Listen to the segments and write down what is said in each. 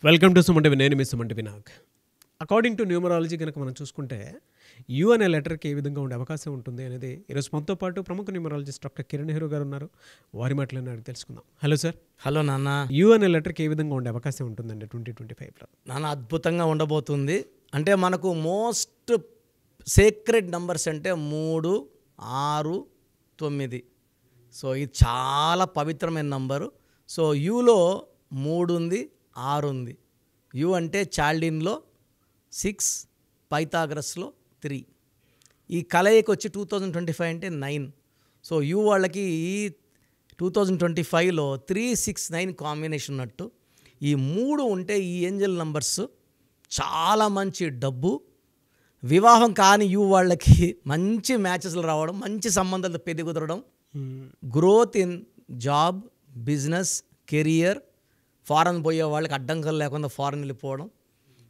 Welcome to సుమంటి నేను మీ సుమంటి వినాగ్. According to numerology కనుక మనం చూసుకుంటే యు అనే లెటర్కి ఏ విధంగా ఉండే అవకాశం ఉంటుంది అనేది ఈరోజు మనతో పాటు ప్రముఖ న్యూమరాలజిస్ట్ డాక్టర్ కిరణ్ నెహ్రూ గారు ఉన్నారు. వారి మాటలను అడిగి తెలుసుకుందాం. Hello sir. హలో నాన్న. యు అనే లెటర్కి ఏ విధంగా ఉండే అవకాశం ఉంటుందండి 2025లో? నాన్న అద్భుతంగా ఉండబోతుంది. అంటే మనకు మోస్ట్ సేక్రెడ్ నంబర్స్ అంటే 3, 6, 9. సో ఇది చాలా పవిత్రమైన నంబరు. సో యూలో 3 ఉంది, 6 ఉంది. యు అంటే చాల్డిన్లో 6, పైథాగరస్లో 3. ఈ కలయికి వచ్చి 2025 అంటే 9. సో యు వాళ్ళకి ఈ 2025లో 3, 6, 9 కాంబినేషన్ ఉన్నట్టు. ఈ 3 ఉంటే ఈ ఏంజల్ నంబర్స్ చాలా మంచి డబ్బు, వివాహం కాని యు వాళ్ళకి మంచి మ్యాచెస్లు రావడం, మంచి సంబంధాలు పెళ్లి కుదరడం, growth in job, business, career, foreign పోయే వాళ్ళకి అడ్డంకులు లేకుండా ఫారెన్ వెళ్ళిపోవడం.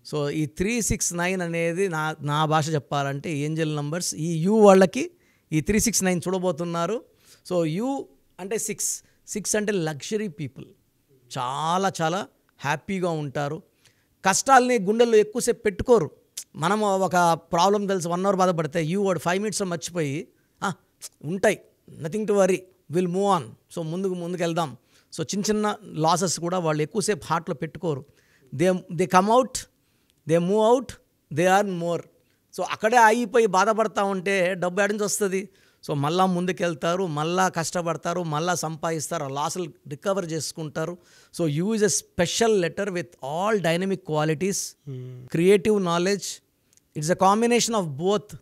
సో ఈ 3, 6, 9 అనేది నా భాష చెప్పాలంటే ఏంజల్ నంబర్స్. ఈ యు వాళ్ళకి ఈ 3, 6, 9 చూడబోతున్నారు. సో యు అంటే 6 అంటే లగ్జరీ పీపుల్, చాలా చాలా హ్యాపీగా ఉంటారు. కష్టాలని గుండెల్లో ఎక్కువసేపు పెట్టుకోరు. మనం ఒక ప్రాబ్లం తెలిసి 1 అవర్ బాధపడితే యు వాడు 5 మినిట్స్లో మర్చిపోయి ఉంటాయి, nothing to worry, will move on. So ముందుకు వెళ్దాం. సో చిన్న లాసెస్ కూడా వాళ్ళు ఎక్కువసేపు హార్ట్లో పెట్టుకోరు. They come out, they move out, they are more. So అక్కడే ఆగిపోయి బాధపడతా ఉంటే డబ్బు ఎడ నుంచి వస్తుంది? సో మళ్ళా ముందుకెళ్తారు, మళ్ళా కష్టపడతారు, మళ్ళా సంపాదిస్తారు, ఆ లాసులు రికవర్ చేసుకుంటారు. So use a special letter with all dynamic qualities, creative knowledge. It's a combination of both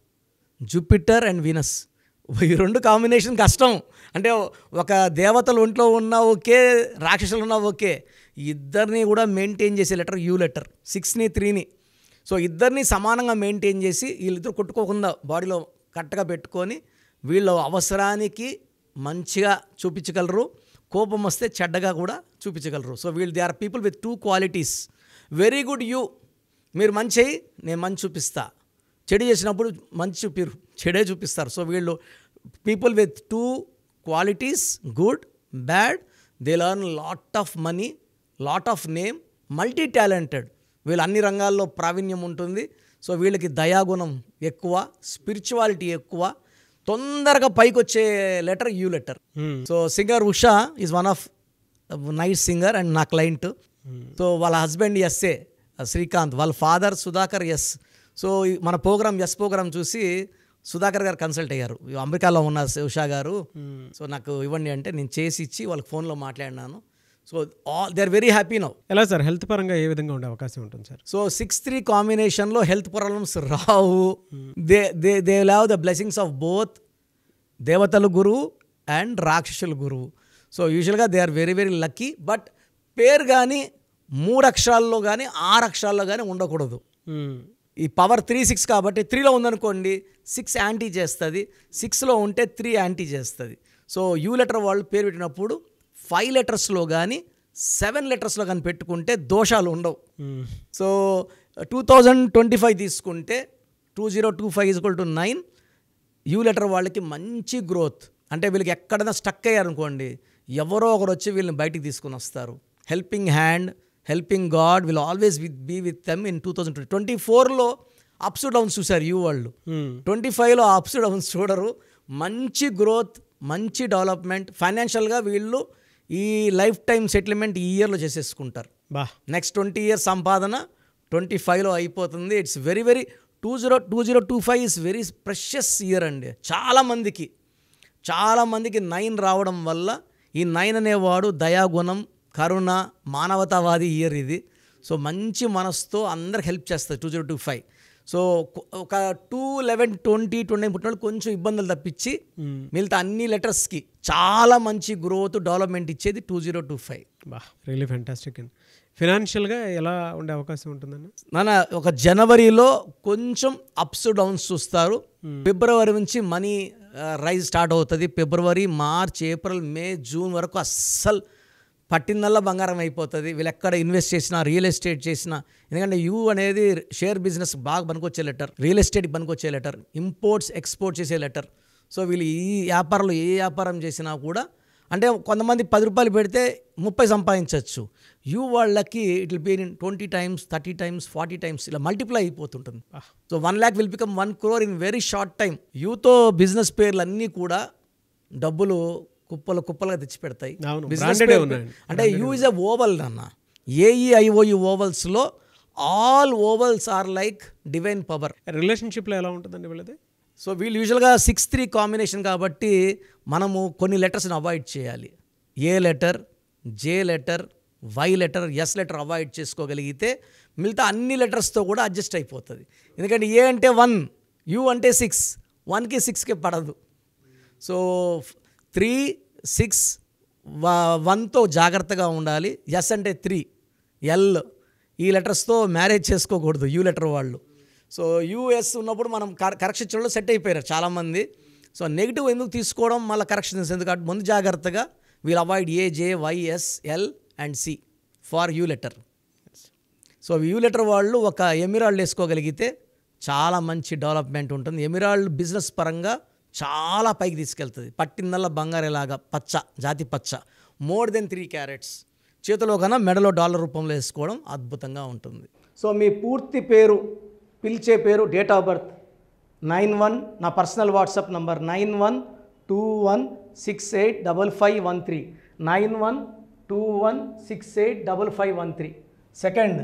Jupiter and Venus. ఈ 2 కాంబినేషన్ కష్టం. అంటే ఒక దేవతలు ఒంట్లో ఉన్నా ఓకే, రాక్షసులు ఉన్నా ఓకే, ఇద్దరిని కూడా మెయింటైన్ చేసే లెటర్ యూ లెటర్. 6ని 3ని. సో ఇద్దరిని సమానంగా మెయింటైన్ చేసి వీళ్ళిద్దరు కొట్టుకోకుండా బాడీలో కరెక్ట్గా పెట్టుకొని వీళ్ళ అవసరానికి మంచిగా చూపించగలరు, కోపం వస్తే చెడ్డగా కూడా చూపించగలరు. So they are people with 2 qualities. Very good you, మీరు మంచి అయ్యి నేను మంచి చూపిస్తా, చెడు చేసినప్పుడు మంచి చూపిరు, చెడే చూపిస్తారు. సో వీళ్ళు people with 2 qualities, good, bad. They learn lot of money, lot of name, multi talented. వీళ్ళు అన్ని రంగాల్లో ప్రావీణ్యం ఉంటుంది. సో వీళ్ళకి దయాగుణం ఎక్కువ, స్పిరిచువాలిటీ ఎక్కువ, తొందరగా పైకి వచ్చే letter U letter. So singer Usha is one of nice singer and నా క్లయింట్. సో వాళ్ళ హస్బెండ్ ఎస్ఏ శ్రీకాంత్, వాళ్ళ ఫాదర్ సుధాకర్ ఎస్. సో మన ఎస్ ప్రోగ్రామ్ చూసి సుధాకర్ గారు కన్సల్ట్ అయ్యారు. అమెరికాలో ఉన్న ఉషా గారు, సో నాకు ఇవ్వండి అంటే నేను చేసి ఇచ్చి వాళ్ళకి ఫోన్లో మాట్లాడినాను. So they are very happy now. ఎలా సార్, హెల్త్ పరంగా ఏ విధంగా ఉండే అవకాశం ఉంటుంది సార్? సో 6-3 కాంబినేషన్లో హెల్త్ ప్రాబ్లమ్స్ రావు. They have the blessings of both దేవతలు గురువు అండ్ రాక్షసుల గురువు. సో యూజువల్గా they are very very lucky. But పేరు కానీ 3 అక్షరాల్లో కానీ 6 అక్షరాల్లో కానీ ఉండకూడదు. ఈ పవర్ 3, 6 కాబట్టి 3లో ఉందనుకోండి 6 యాంటీ చేస్తుంది, 6లో ఉంటే 3 యాంటీ చేస్తుంది. సో యూ లెటర్ వాళ్ళు పేరు పెట్టినప్పుడు 5 లెటర్స్లో కానీ 7 లెటర్స్లో కానీ పెట్టుకుంటే దోషాలు ఉండవు. సో 2025 తీసుకుంటే 2025 = 9. యూ లెటర్ వాళ్ళకి మంచి గ్రోత్. అంటే వీళ్ళకి ఎక్కడైనా స్టక్ అయ్యారనుకోండి, ఎవరో ఒకరు వచ్చి వీళ్ళని బయటికి తీసుకుని వస్తారు. Helping hand, helping god will always be with them in 2024లో అప్స్ డౌన్స్ చూశారు యూ వాళ్ళు. 25లో అప్స్ డౌన్స్ చూడరు. మంచి గ్రోత్, మంచి డెవలప్మెంట్. ఫైనాన్షియల్గా వీళ్ళు ఈ లైఫ్ టైం సెటిల్మెంట్ ఈ ఇయర్లో చేసేసుకుంటారు. నెక్స్ట్ 20 ఇయర్స్ సంపాదన 25లో అయిపోతుంది. It's very very 2025 is very precious year అండి. చాలామందికి 9 రావడం వల్ల, ఈ 9 అనేవాడు దయాగుణం, కరుణ, మానవతావాది ఇయర్ ఇది. సో మంచి మనసుతో అందరికి హెల్ప్ చేస్తుంది 2025. సో ఒక 2, 11, 20, 29 పుట్టిన వాళ్ళు కొంచెం ఇబ్బందులు తప్పించి మిగతా అన్ని లెటర్స్కి చాలా మంచి గ్రోత్, డెవలప్మెంట్ ఇచ్చేది 2025. Really fantastic. అండ్ ఫినాన్షియల్గా ఎలా ఉండే అవకాశం ఉంటుందన్న? నాన్న ఒక జనవరిలో కొంచెం అప్స్ డౌన్స్ చూస్తారు. ఫిబ్రవరి నుంచి మనీ రైజ్ స్టార్ట్ అవుతుంది. ఫిబ్రవరి, మార్చ్, ఏప్రిల్, మే, జూన్ వరకు అస్సలు పట్టిందల్లా బంగారం అయిపోతుంది. వీళ్ళు ఎక్కడ ఇన్వెస్ట్ చేసినా, రియల్ ఎస్టేట్ చేసినా, ఎందుకంటే యూ అనేది షేర్ బిజినెస్ బాగా పనికొచ్చే లెటర్, రియల్ ఎస్టేట్కి పనికొచ్చే లెటర్, ఇంపోర్ట్స్ ఎక్స్పోర్ట్ చేసే లెటర్. సో వీళ్ళు ఈ వ్యాపారంలో ఏ వ్యాపారం చేసినా కూడా అంటే కొంతమంది 10 రూపాయలు పెడితే 30 సంపాదించవచ్చు. యూ వాళ్ళకి it will be in 20 times, 30 times, 40 times ఇలా మల్టిప్లై అయిపోతుంటుంది. So 1 lakh will become 1 crore in very short time. యూతో బిజినెస్ పేర్లు అన్నీ కూడా డబ్బులు కుప్పలుగా తెచ్చి పెడతాయి. బిజినెస్ అంటే యూ ఇస్ ఎ ఓవల్ అన్న. AEIOU ఓవల్స్లో all vowels are like divine power. రిలేషన్షిప్లో ఎలా ఉంటుందండి వీళ్ళది? సో వీళ్ళు యూజువల్గా 6-3 కాంబినేషన్ కాబట్టి మనము కొన్ని లెటర్స్ని అవాయిడ్ చేయాలి. A letter, J letter, Y letter, S letter avoid చేసుకోగలిగితే మిగతా అన్ని లెటర్స్తో కూడా అడ్జస్ట్ అయిపోతుంది. ఎందుకంటే ఏ అంటే 1, యూ అంటే 6, 1కి 6కి పడదు. సో 3, 6, 1తో జాగ్రత్తగా ఉండాలి. ఎస్ అంటే 3, ఎల్ ఈ లెటర్స్తో మ్యారేజ్ చేసుకోకూడదు యూ లెటర్ వాళ్ళు. సో యూఎస్ ఉన్నప్పుడు మనం కరెక్షన్ చేయడంలో సెట్ అయిపోయారు చాలామంది. సో నెగిటివ్ ఎందుకు తీసుకోవడం, మళ్ళీ కరెక్షన్స్ ఎందుకు, ముందు జాగ్రత్తగా we'll avoid A, J, Y, S, L and C for U letter. So U letter వాళ్ళు ఒక ఎమిరాల్డ్ వేసుకోగలిగితే చాలా మంచి డెవలప్మెంట్ ఉంటుంది. ఎమిరాల్డ్ బిజినెస్ పరంగా చాలా పైకి తీసుకెళ్తుంది. పట్టిందల్లా బంగారేలాగా పచ్చ, జాతి పచ్చ, మోర్ దెన్ 3 carats. చేతిలో కన్నా మెడలో డాలర్ రూపంలో వేసుకోవడం అద్భుతంగా ఉంటుంది. సో మీ పూర్తి పేరు, పిలిచే పేరు, డేట్ ఆఫ్ బర్త్ 91, నా పర్సనల్ వాట్సాప్ నంబర్ 9121685513, 9121685513. సెకండ్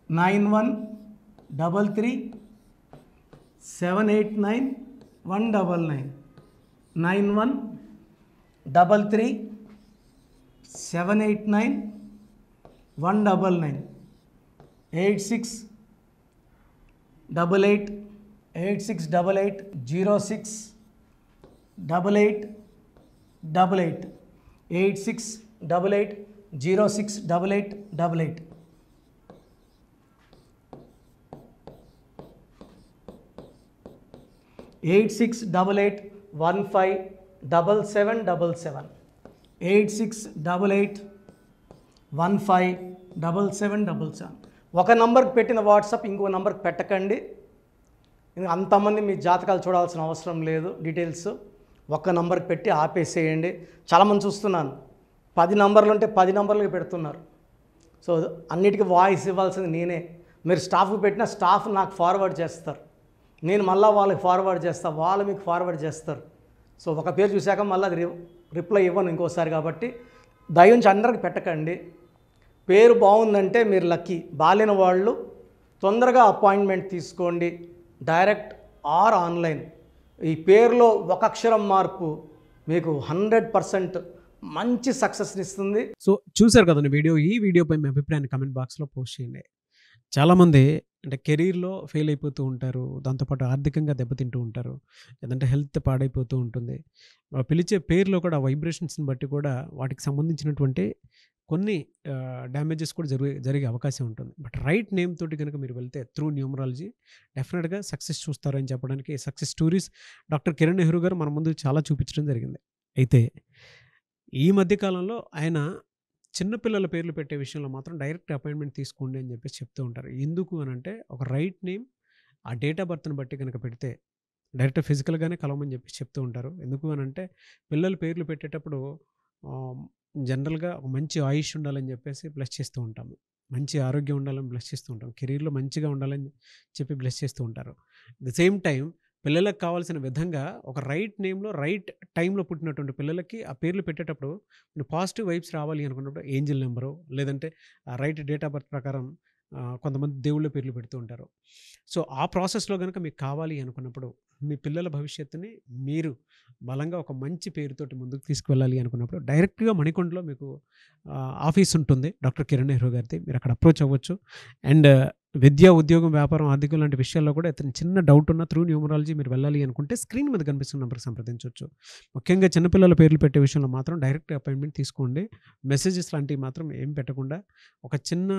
9133789199, 9133789199, 8688068888, 8688068888. 8688157777, 8688157777. ఒక నంబర్కి పెట్టిన వాట్సాప్ ఇంకో నంబర్కి పెట్టకండి. అంతమంది మీ జాతకాలు చూడాల్సిన అవసరం లేదు. డీటెయిల్స్ ఒక్క నంబర్కి పెట్టి ఆపేసేయండి. చాలామంది చూస్తున్నాను 10 నంబర్లు ఉంటే 10 నంబర్లకి పెడుతున్నారు. సో అన్నిటికీ వాయిస్ ఇవ్వాల్సింది నేనే. మీరు స్టాఫ్కి పెట్టిన స్టాఫ్ నాకు ఫార్వర్డ్ చేస్తారు, నేను మళ్ళీ వాళ్ళకి ఫార్వర్డ్ చేస్తాను, వాళ్ళు మీకు ఫార్వర్డ్ చేస్తారు. సో ఒక పేరు చూశాక మళ్ళీ అది రిప్లై ఇవ్వను ఇంకోసారి. కాబట్టి దయించి అందరికి పెట్టకండి. పేరు బాగుందంటే మీరు లక్కీ. బాలేని వాళ్ళు తొందరగా అపాయింట్మెంట్ తీసుకోండి, డైరెక్ట్ ఆర్ ఆన్లైన్. ఈ పేరులో ఒక అక్షరం మార్పు మీకు 100% మంచి సక్సెస్ని ఇస్తుంది. సో చూసారు కదండి వీడియో. ఈ వీడియోపై మీ అభిప్రాయాన్ని కమెంట్ బాక్స్లో పోస్ట్ చేయండి. చాలామంది అంటే కెరీర్లో ఫెయిల్ అయిపోతూ ఉంటారు, దాంతోపాటు ఆర్థికంగా దెబ్బతింటూ ఉంటారు, లేదంటే హెల్త్ పాడైపోతూ ఉంటుంది. పిలిచే పేరులో కూడా వైబ్రేషన్స్ని బట్టి కూడా వాటికి సంబంధించినటువంటి కొన్ని డ్యామేజెస్ కూడా జరిగే అవకాశం ఉంటుంది. బట్ రైట్ నేమ్ తోటి కనుక మీరు వెళ్తే త్రూ న్యూమరాలజీ డెఫినెట్గా సక్సెస్ చూస్తారని చెప్పడానికి success stories doctor Kiran Nehru గారు మన ముందు చాలా చూపించడం జరిగింది. అయితే ఈ మధ్యకాలంలో ఆయన చిన్నపిల్లల పేర్లు పెట్టే విషయంలో మాత్రం డైరెక్ట్ అపాయింట్మెంట్ తీసుకోండి అని చెప్పేసి చెప్తూ ఉంటారు. ఎందుకు అని అంటే ఒక రైట్ నేమ్ ఆ డేట్ ఆఫ్ బర్త్ని బట్టి కనుక పెడితే డైరెక్ట్ ఫిజికల్గానే కలవమని చెప్పేసి చెప్తూ ఉంటారు. ఎందుకు అని అంటే పిల్లల పేర్లు పెట్టేటప్పుడు జనరల్గా ఒక మంచి ఆయుష్ ఉండాలని చెప్పేసి బ్లెస్ చేస్తూ ఉంటాము, మంచి ఆరోగ్యం ఉండాలని బ్లెస్ చేస్తూ ఉంటాం, కెరీర్లో మంచిగా ఉండాలని చెప్పి బ్లెస్ చేస్తూ ఉంటారు. అట్ ద సేమ్ టైం పిల్లలకు కావాల్సిన విధంగా ఒక రైట్ నేమ్లో రైట్ టైంలో పుట్టినటువంటి పిల్లలకి ఆ పేర్లు పెట్టేటప్పుడు పాజిటివ్ వైబ్స్ రావాలి అనుకున్నప్పుడు ఏంజిల్ నెంబరు లేదంటే రైట్ డేట్ ఆఫ్ బర్త్ ప్రకారం కొంతమంది దేవుళ్ళ పేర్లు పెడుతూ ఉంటారు. సో ఆ ప్రాసెస్లో కనుక మీకు కావాలి అనుకున్నప్పుడు మీ పిల్లల భవిష్యత్తుని మీరు బలంగా ఒక మంచి పేరుతోటి ముందుకు తీసుకువెళ్ళాలి అనుకున్నప్పుడు డైరెక్ట్గా మణికొండలో మీకు ఆఫీస్ ఉంటుంది డాక్టర్ కిరణ్ నెహ్రూ గారిది. మీరు అక్కడ అప్రోచ్ అవ్వచ్చు. అండ్ విద్య, ఉద్యోగం, వ్యాపారం, ఆర్థికం లాంటి విషయాల్లో కూడా ఏదైనా చిన్న డౌట్ ఉన్న త్రూ న్యూమరాలజీ మీరు వెళ్ళాలి అనుకుంటే స్క్రీన్ మీద కనిపిస్తున్న నెంబర్కి సంప్రదించవచ్చు. ముఖ్యంగా చిన్నపిల్లల పేర్లు పెట్టే విషయంలో మాత్రం డైరెక్ట్ అపాయింట్మెంట్ తీసుకోండి. మెసేజెస్ లాంటివి మాత్రం ఏం పెట్టకుండా ఒక చిన్న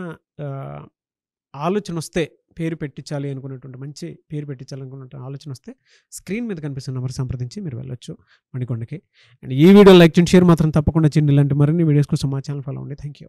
ఆలోచన వస్తే పేరు పెట్టించాలి అనుకున్నటువంటి మంచి పేరు పెట్టించాలనుకున్న ఆలోచన వస్తే స్క్రీన్ మీద కనిపిస్తున్న నెంబర్ సంప్రదించి మీరు వెళ్ళొచ్చు మణికొండకి. అండ్ ఈ వీడియో లైక్ చేయండి, షేర్ మాత్రం తప్పకుండా చేయండి. ఇలాంటి మరిన్ని వీడియోస్ కోసం మా ఛానల్ ఫాలో అవ్వండి. Thank you.